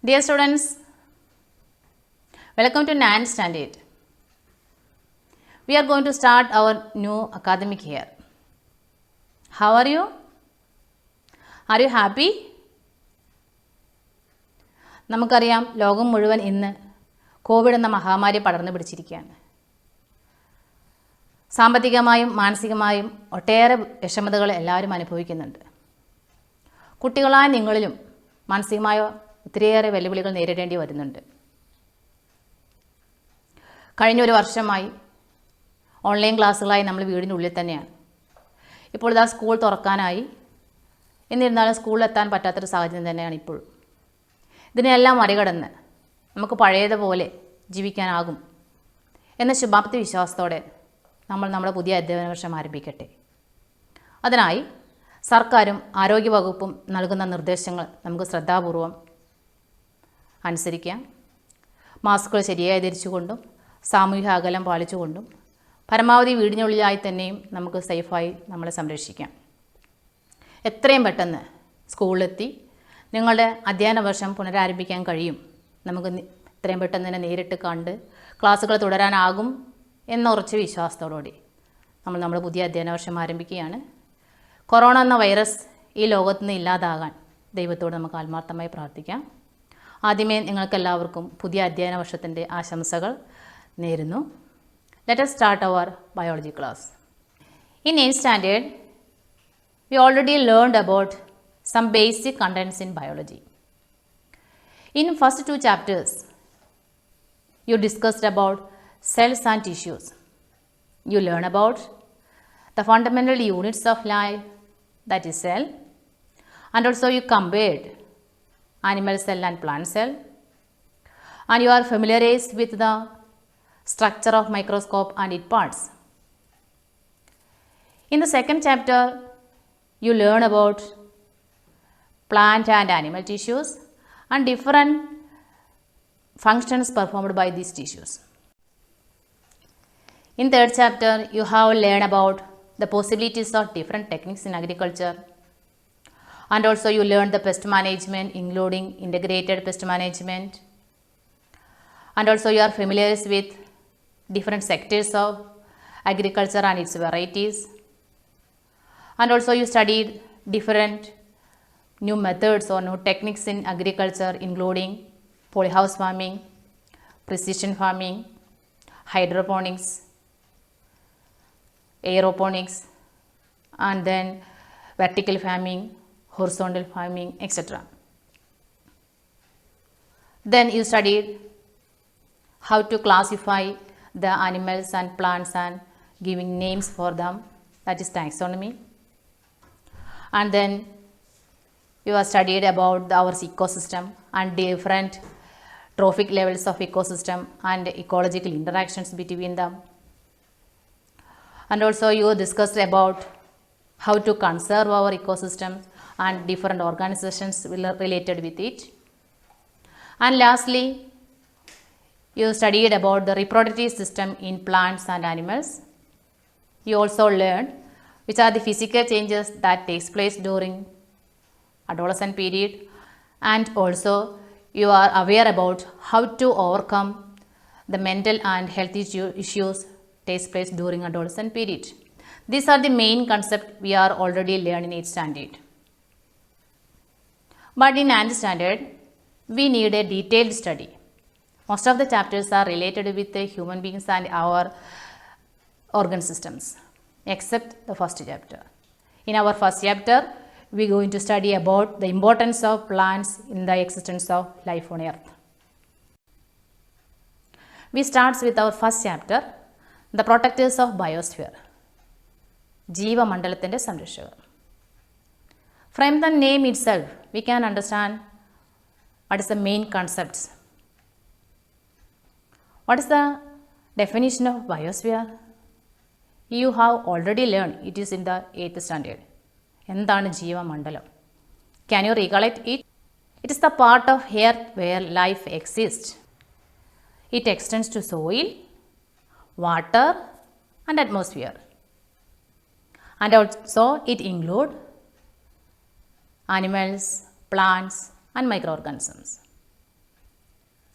Dear students, welcome to 9th standard. We are going to start our new academic year. How are you? Are you happy? നമുക്കറിയാം ലോകം മുഴുവൻ ഇന്ന് Covid എന്ന മഹാമാരി പടർന്നു പിടിച്ചിരിക്കുകയാണ്. സാമ്പത്തികമായും മാനസികമായും ഒട്ടേറെ വിഷമതകൾ എല്ലാവരും അനുഭവിക്കുന്നുണ്ട്. കുട്ടികളായ നിങ്ങളിലും മാനസികമായ ഒത്തിരിയേറെ വെല്ലുവിളികൾ നേരിടേണ്ടി വരുന്നുണ്ട്. കഴിഞ്ഞൊരു വർഷമായി ഓൺലൈൻ ക്ലാസ്സുകളായി നമ്മൾ വീടിനുള്ളിൽ തന്നെയാണ്. ഇപ്പോൾ ഇതാ സ്കൂൾ തുറക്കാനായി. എന്നിരുന്നാലും സ്കൂളിലെത്താൻ പറ്റാത്തൊരു സാഹചര്യം തന്നെയാണ് ഇപ്പോൾ. ഇതിനെല്ലാം മറികടന്ന് നമുക്ക് പഴയതുപോലെ ജീവിക്കാനാകും എന്ന ശുഭാപ്തി വിശ്വാസത്തോടെ നമ്മൾ നമ്മുടെ പുതിയ അധ്യയന വർഷം ആരംഭിക്കട്ടെ. അതിനായി സർക്കാരും ആരോഗ്യവകുപ്പും നൽകുന്ന നിർദ്ദേശങ്ങൾ നമുക്ക് ശ്രദ്ധാപൂർവം അനുസരിക്കാം. മാസ്കുകൾ ശരിയായി ധരിച്ചുകൊണ്ടും സാമൂഹിക അകലം പാലിച്ചുകൊണ്ടും പരമാവധി വീടിനുള്ളിലായി തന്നെയും നമുക്ക് സേഫായി നമ്മളെ സംരക്ഷിക്കാം. എത്രയും പെട്ടെന്ന് സ്കൂളിലെത്തി നിങ്ങളുടെ അധ്യയന വർഷം പുനരാരംഭിക്കാൻ കഴിയും. നമുക്ക് എത്രയും പെട്ടെന്ന് തന്നെ നേരിട്ട് കണ്ട് ക്ലാസ്സുകൾ തുടരാനാകും എന്ന ഉറച്ച വിശ്വാസത്തോടുകൂടി നമ്മൾ നമ്മുടെ പുതിയ അധ്യയന വർഷം ആരംഭിക്കുകയാണ്. കൊറോണ എന്ന വൈറസ് ഈ ലോകത്തു നിന്ന് ഇല്ലാതാകാൻ ദൈവത്തോട് നമുക്ക് ആത്മാർത്ഥമായി പ്രാർത്ഥിക്കാം. ആദ്യമേ നിങ്ങൾക്കെല്ലാവർക്കും പുതിയ അധ്യയന വർഷത്തിൻ്റെ ആശംസകൾ നേരുന്നു. Let us start our biology class. In 8th standard, we already learned about some basic contents in biology. In first two chapters, you discussed about cells and tissues. You learn about the fundamental units of life, that is cell, and also you compared animal cell and plant cell, and you are familiarized with the structure of microscope and its parts. In the second chapter, you learn about plant and animal tissues and different functions performed by these tissues. In third chapter, you have learned about the possibilities of different techniques in agriculture, and also you learned the pest management, including integrated pest management, and also you are familiar with different sectors of agriculture and its varieties, and also you studied different new methods or new techniques in agriculture, including polyhouse farming, precision farming, hydroponics, aeroponics, and then vertical farming, horizontal farming, etc. Then you studied how to classify the animals and plants and giving names for them, that is taxonomy. And then you have studied about our ecosystem and different trophic levels of ecosystem and ecological interactions between them. And also you discussed about how to conserve our ecosystems and different organizations related with it. And lastly, you studied about the reproductive system in plants and animals. You also learned which are the physical changes that takes place during adolescent period, and also you are aware about how to overcome the mental and health issues takes place during adolescent period. These are the main concepts we are already learning in 8th standard. But in 9th standard, we need a detailed study. Most of the chapters are related with the human beings and our organ systems, except the first chapter. In our first chapter, we are going to study about the importance of plants in the existence of life on earth. We start with our first chapter, the protectors of biosphere, ജീവമണ്ഡലത്തിൻ്റെ സംരക്ഷകർ. From the name itself, we can understand what is the main concepts. What is the definition of biosphere? You have already learned, it is in the 8th standard. എന്താണ് ജീവമണ്ഡലം? Can you recollect it? It is the part of earth where life exists. It extends to soil, water and atmosphere. And also it includes animals, plants and microorganisms.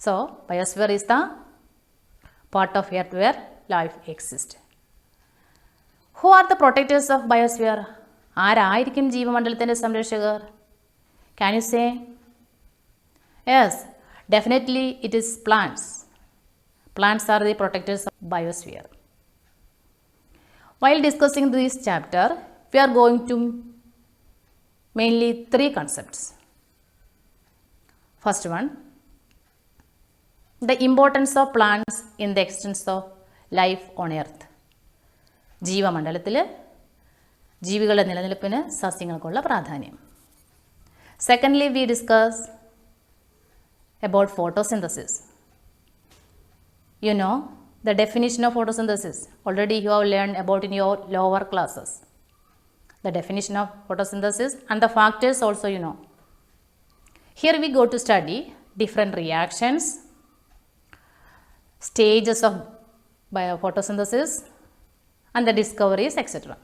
So, biosphere is the part of earth where life exists. Who are the protectors of biosphere? ആരായിരിക്കും ജീവമണ്ഡലത്തിൻ്റെ സംരക്ഷകർ? Can you say? Yes, definitely it is plants. Plants are the protectors of biosphere. While discussing this chapter, we are going to mainly three concepts. First one, the importance of plants in the existence of life on earth. ജീവമണ്ഡലത്തിൽ ജീവികളുടെ നിലനിൽപ്പിന് സസ്യങ്ങൾക്കുള്ള പ്രാധാന്യം. Secondly, we discuss about photosynthesis. You know the definition of photosynthesis. Already you have learned about in your lower classes. The definition of photosynthesis and the factors also you know. Here we go to study different reactions, stages of photosynthesis and the discoveries, etc.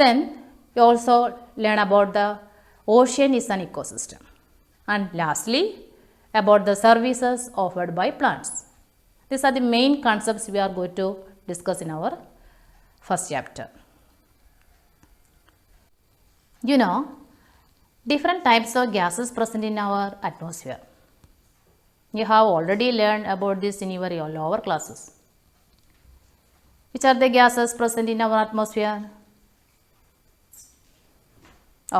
Then we also learn about the ocean is an ecosystem. And lastly, about the services offered by plants. These are the main concepts we are going to discuss in our first chapter. You know, different types of gases present in our atmosphere. You have already learned about this in your lower classes. Which are the gases present in our atmosphere?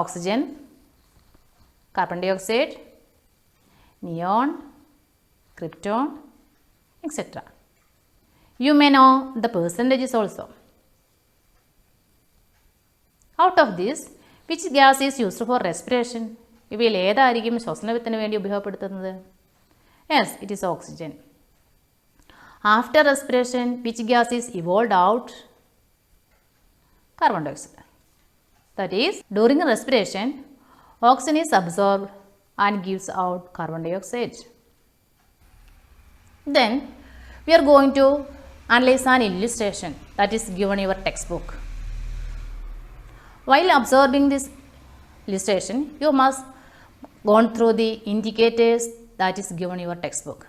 Oxygen, carbon dioxide, neon, krypton, etc. You may know the percentages also. Out of this, which gas is used for respiration? ഇവയിൽ ഏതായിരിക്കും ശ്വസനത്തിന് വേണ്ടി ഉപയോഗപ്പെടുത്തുന്നത്? Yes, it is oxygen. After respiration, which gas is evolved out? Carbon dioxide. That is, during respiration, oxygen is absorbed and gives out carbon dioxide. Then, we are going to analyze an illustration that is given in your textbook. While observing this illustration, you must go through the indicators that is given in your textbook.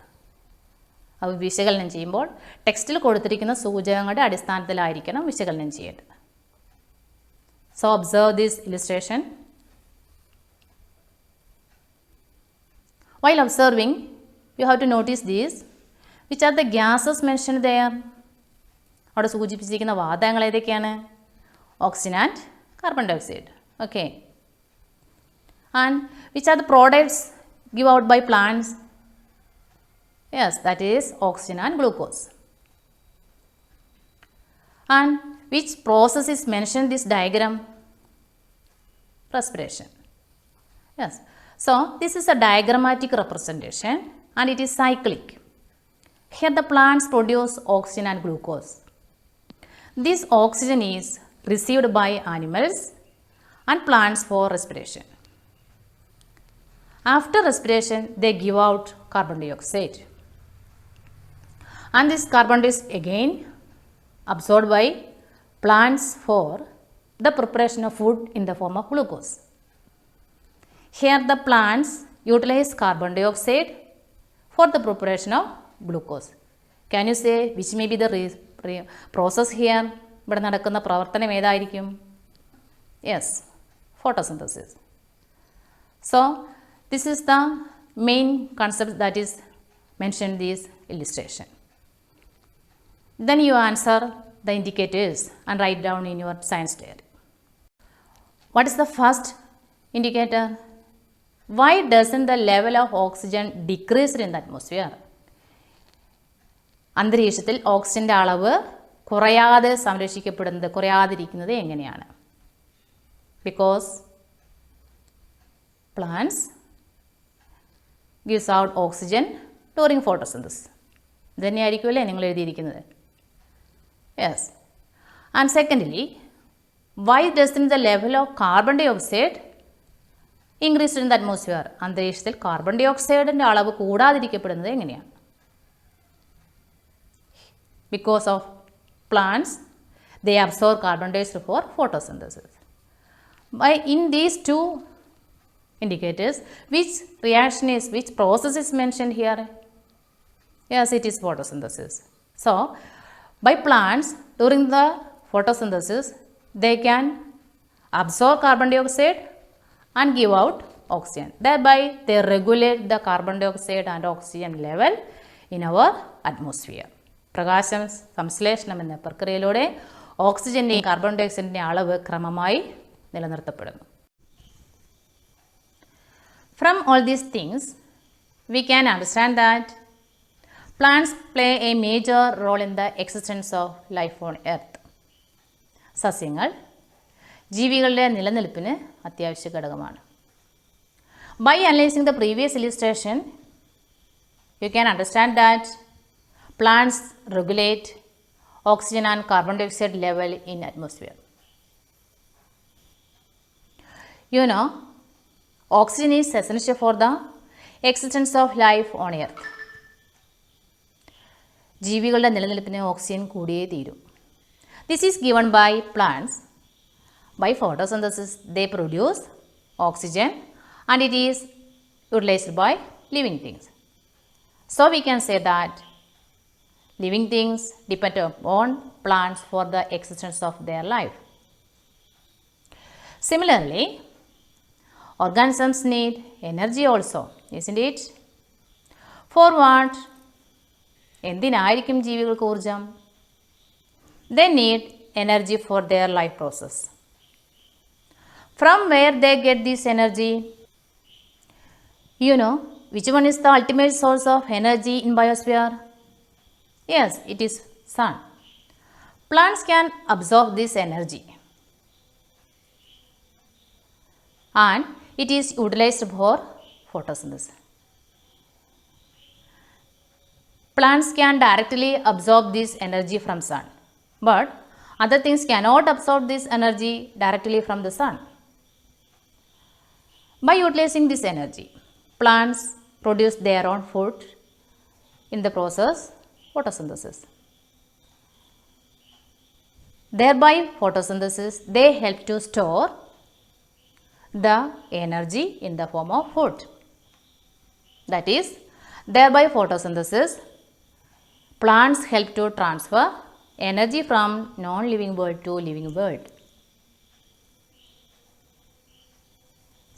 അത് വിശകലനം ചെയ്യുമ്പോൾ ടെക്സ്റ്റിൽ കൊടുത്തിരിക്കുന്ന സൂചകങ്ങളുടെ അടിസ്ഥാനത്തിലായിരിക്കണം വിശകലനം ചെയ്യേണ്ടത്. So observe this illustration. While observing, you have to notice these. Which are the gases mentioned there? അവിടെ സൂചിപ്പിച്ചിരിക്കുന്ന വാതകങ്ങൾ ഏതൊക്കെയാണ്? Oxygen and carbon dioxide. Okay. And which are the products given out by plants? Yes, that is oxygen and glucose. And which process is mentioned in this diagram? Respiration. Yes. So, this is a diagrammatic representation and it is cyclic. Here the plants produce oxygen and glucose. This oxygen is received by animals and plants for respiration. After respiration, they give out carbon dioxide. And this carbon dioxide again absorbed by plants for the preparation of food in the form of glucose. Here the plants utilize carbon dioxide for the preparation of glucose. Can you say which may be the process here? ഇവിടെ നടക്കുന്ന പ്രവർത്തനം ഏതായിരിക്കും? Yes, photosynthesis. So, this is the main concept that is mentioned in this illustration. Then you answer the indicators and write down in your science diary. What is the first indicator? Why doesn't the level of oxygen decrease in the atmosphere? അന്തരീക്ഷത്തിൽ ഓക്സിജന്റെ അളവ് കുറയാതെ സംരക്ഷിക്കപ്പെടുന്നത് കുറയാതിരിക്കുന്നത് എങ്ങനെയാണ്? Because plants gives out oxygen during photosynthesis. ഇതന്നെയായിരിക്കുമല്ലേ നിങ്ങൾ എഴുതിയിരിക്കുന്നത്? Yes. And secondly, why doesn't the level of carbon dioxide increase in the atmosphere? അന്തരീക്ഷത്തിൽ carbon ഡയോക്സൈഡിൻ്റെ അളവ് കൂടാതിരിക്കപ്പെടുന്നത് എങ്ങനെയാണ്? Because of plants, they absorb carbon dioxide for photosynthesis. In these two indicators. Which reaction is, which process is mentioned here? Yes, it is photosynthesis. So, by plants during the photosynthesis, they can absorb carbon dioxide and give out oxygen. Thereby, they regulate the carbon dioxide and oxygen level in our atmosphere. പ്രകാശം സംശ്ലേഷണം എന്ന പ്രക്രിയയിലൂടെ ഓക്സിജൻ്റെയും carbon ഡയോക്സൈഡിൻ്റെയും അളവ് ക്രമമായി നിലനിർത്തപ്പെടുന്നു. From all these things, we can understand that plants play a major role in the existence of life on earth. സസ്യങ്ങൾ ജീവികളുടെ നിലനിൽപ്പിന് അത്യാവശ്യ ഘടകമാണ്. By analyzing the previous illustration, you can understand that plants regulate oxygen and carbon dioxide level in atmosphere. You know, oxygen is essential for the existence of life on earth. ജീവികളുടെ നിലനിൽപ്പിന് oxygen കൂടിയേ തീരൂ. This is given by plants. By photosynthesis, they produce oxygen and it is utilized by living things. So we can say that living things depend upon plants for the existence of their life. Similarly, organisms need energy also, isn't it? For what? എന്തിനായിരിക്കും ജീവികൾക്ക് ഊർജം? They need energy for their life process. From where they get this energy? You know, which one is the ultimate source of energy in biosphere? Yes, it is sun. Plants can absorb this energy and it is utilized for photosynthesis. Plants can directly absorb this energy from sun, but other things cannot absorb this energy directly from the sun. By utilizing this energy, plants produce their own food in the process photosynthesis. Thereby, photosynthesis, they help to store the energy in the form of food. That is, thereby photosynthesis, plants help to transfer energy from non-living world to living world.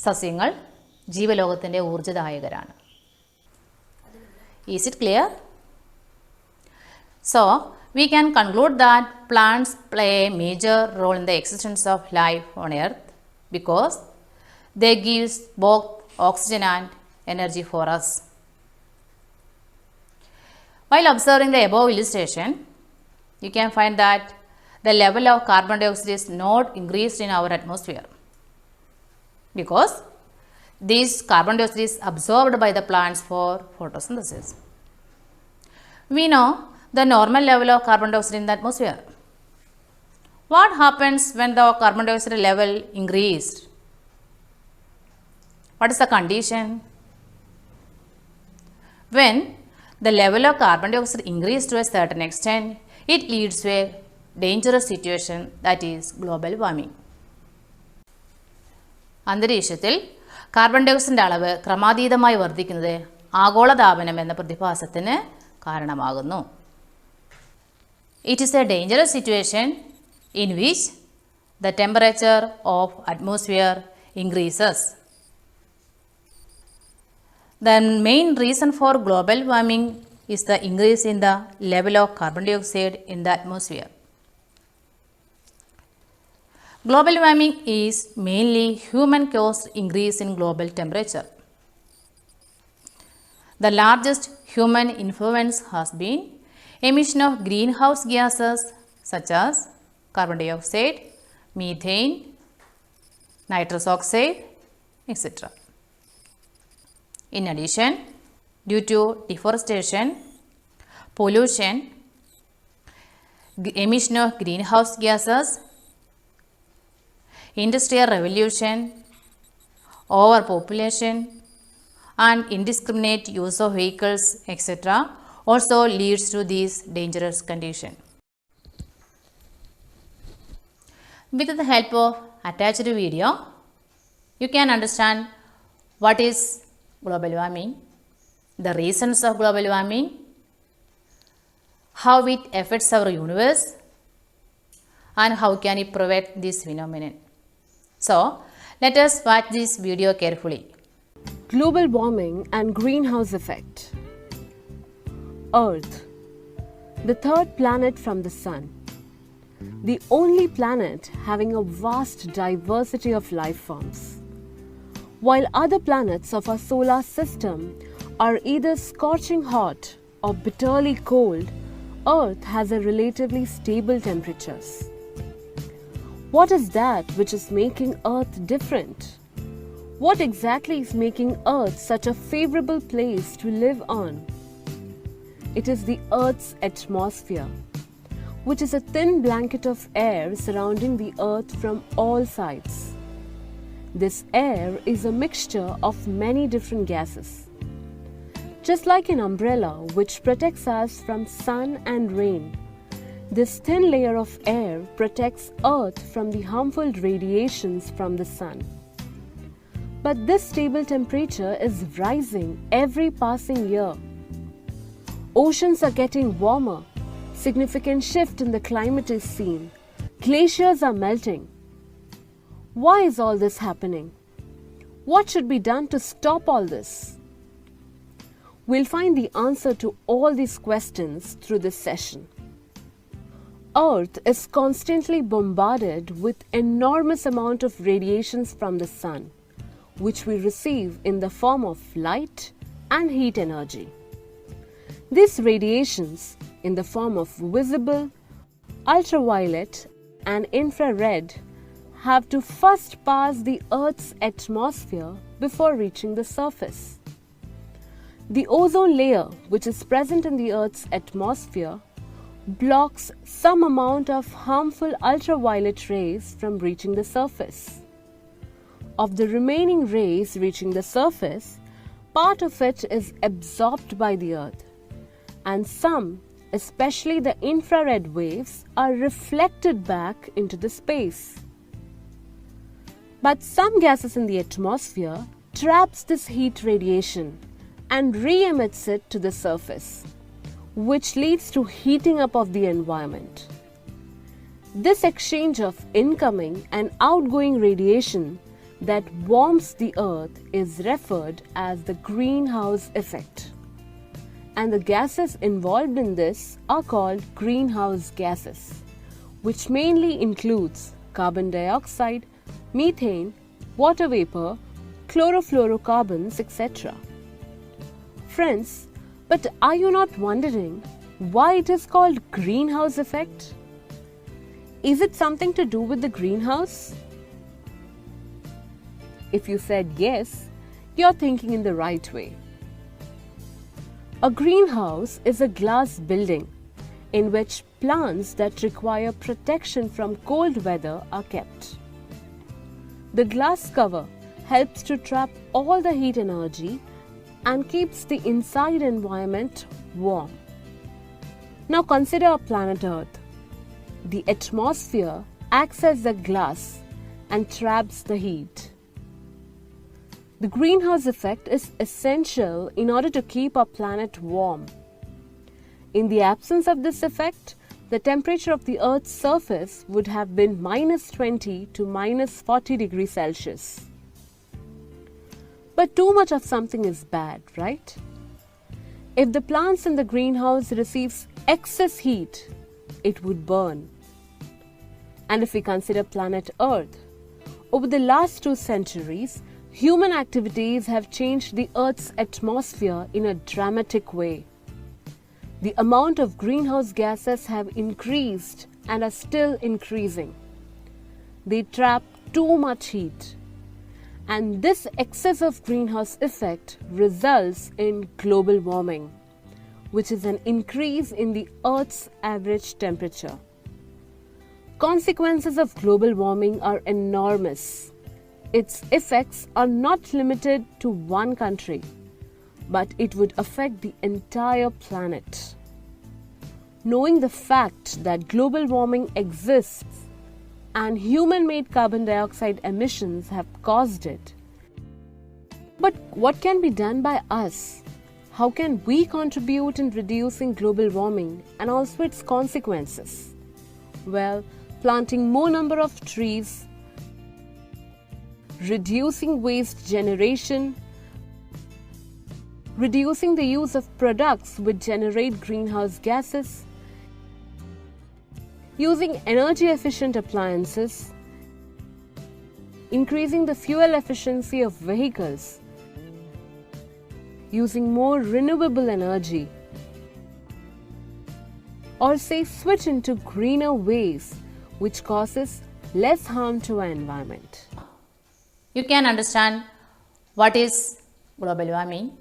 സസ്യങ്ങൾ ജീവലോകത്തിൻ്റെ ഊർജ്ജദായകരാണ്. Is it clear? So, we can conclude that plants play a major role in the existence of life on earth because they give both oxygen and energy for us. While observing the above illustration, you can find that the level of carbon dioxide is not increased in our atmosphere because this carbon dioxide is absorbed by the plants for photosynthesis. We know the normal level of carbon dioxide in the atmosphere. What happens when the carbon dioxide level increased? What is the condition? When the level of carbon dioxide increased to a certain extent, it leads to a dangerous situation, that is global warming. അന്തരീക്ഷത്തിൽ carbon ഡയോക്സൈഡിൻ്റെ അളവ് ക്രമാതീതമായി വർദ്ധിക്കുന്നത് ആഗോളതാപനം എന്ന പ്രതിഭാസത്തിന് കാരണമാകുന്നു. It is a dangerous situation in which the temperature of atmosphere increases. The main reason for global warming is the increase in the level of carbon dioxide in the atmosphere. Global warming is mainly human-caused increase in global temperature. The largest human influence has been emission of greenhouse gases such as carbon dioxide, methane, nitrous oxide, etc. In addition, due to deforestation, pollution, emission of greenhouse gases, industrial revolution, overpopulation, and indiscriminate use of vehicles, etc. also leads to this dangerous condition. With the help of attached video, you can understand What is global warming? The reasons of global warming, how it affects our universe, and how can it prevent this phenomenon. So, let us watch this video carefully. Global warming and greenhouse effect. Earth, the third planet from the Sun. The only planet having a vast diversity of life forms. While other planets of our solar system are either scorching hot or bitterly cold, Earth has a relatively stable temperatures. What is that which is making Earth different? What exactly is making Earth such a favorable place to live on? It is the Earth's atmosphere, which is a thin blanket of air surrounding the Earth from all sides. This air is a mixture of many different gases. Just like an umbrella which protects us from sun and rain, this thin layer of air protects Earth from the harmful radiations from the sun. But this stable temperature is rising every passing year. Oceans are getting warmer. Significant shift in the climate is seen. Glaciers are melting. Why is all this happening? What should be done to stop all this? We'll find the answer to all these questions through this session. Earth is constantly bombarded with enormous amount of radiations from the sun, which we receive in the form of light and heat energy. These radiations, in the form of visible, ultraviolet, and infrared, have to first pass the Earth's atmosphere before reaching the surface. The ozone layer, which is present in the Earth's atmosphere, blocks some amount of harmful ultraviolet rays from reaching the surface. Of the remaining rays reaching the surface, part of it is absorbed by the Earth, and some, especially the infrared waves, are reflected back into the space. But some gases in the atmosphere traps this heat radiation and re-emits it to the surface, which leads to heating up of the environment. This exchange of incoming and outgoing radiation that warms the Earth is referred as the greenhouse effect. And the gases involved in this are called greenhouse gases, which mainly includes carbon dioxide, methane, water vapor, chlorofluorocarbons, etc. Friends, but are you not wondering why it is called greenhouse effect? Is it something to do with the greenhouse? If you said yes, you're thinking in the right way. A greenhouse is a glass building in which plants that require protection from cold weather are kept. The glass cover helps to trap all the heat energy and keeps the inside environment warm. Now consider our planet Earth. The atmosphere acts as the glass and traps the heat. The greenhouse effect is essential in order to keep our planet warm. In the absence of this effect, the temperature of the Earth's surface would have been -20 to -40 degrees Celsius. But too much of something is bad, right? If the plants in the greenhouse receives excess heat, it would burn. And if we consider planet Earth, over the last 2 centuries, human activities have changed the Earth's atmosphere in a dramatic way. The amount of greenhouse gases have increased and are still increasing. They trap too much heat. And this excess of greenhouse effect results in global warming, which is an increase in the Earth's average temperature. Consequences of global warming are enormous. Its effects are not limited to one country, but it would affect the entire planet. Knowing the fact that global warming exists and human-made carbon dioxide emissions have caused it, But what can be done by us? How can we contribute in reducing global warming and also its consequences? Well, planting more number of trees, reducing waste generation, reducing the use of products which generate greenhouse gases, using energy efficient appliances, increasing the fuel efficiency of vehicles, using more renewable energy, or say switch into greener ways which causes less harm to our environment. You can understand what is global warming,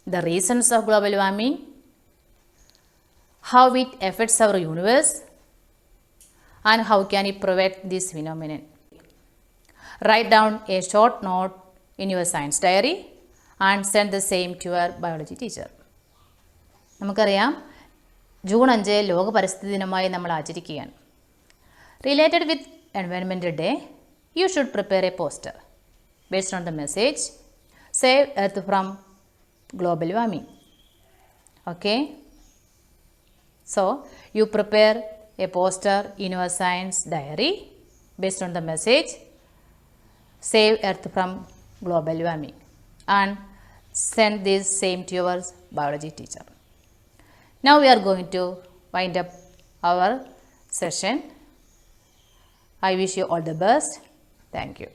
the reasons of global warming, how it affects our universe, and how can we prevent this phenomenon. Write down a short note in your science diary and send the same to your biology teacher. നമുക്കറിയാം June 5 ലോക പരിസ്ഥിതി ദിനമായി നമ്മൾ ആചരിക്കുകയാണ്. Related with Environmental Day, you should prepare a poster based on the message, Save Earth from Global Warming. Okay? So, you prepare a poster in your science diary based on the message, Save Earth from Global Warming, and send this same to your biology teacher. Now we are going to wind up our session. I wish you all the best. Thank you.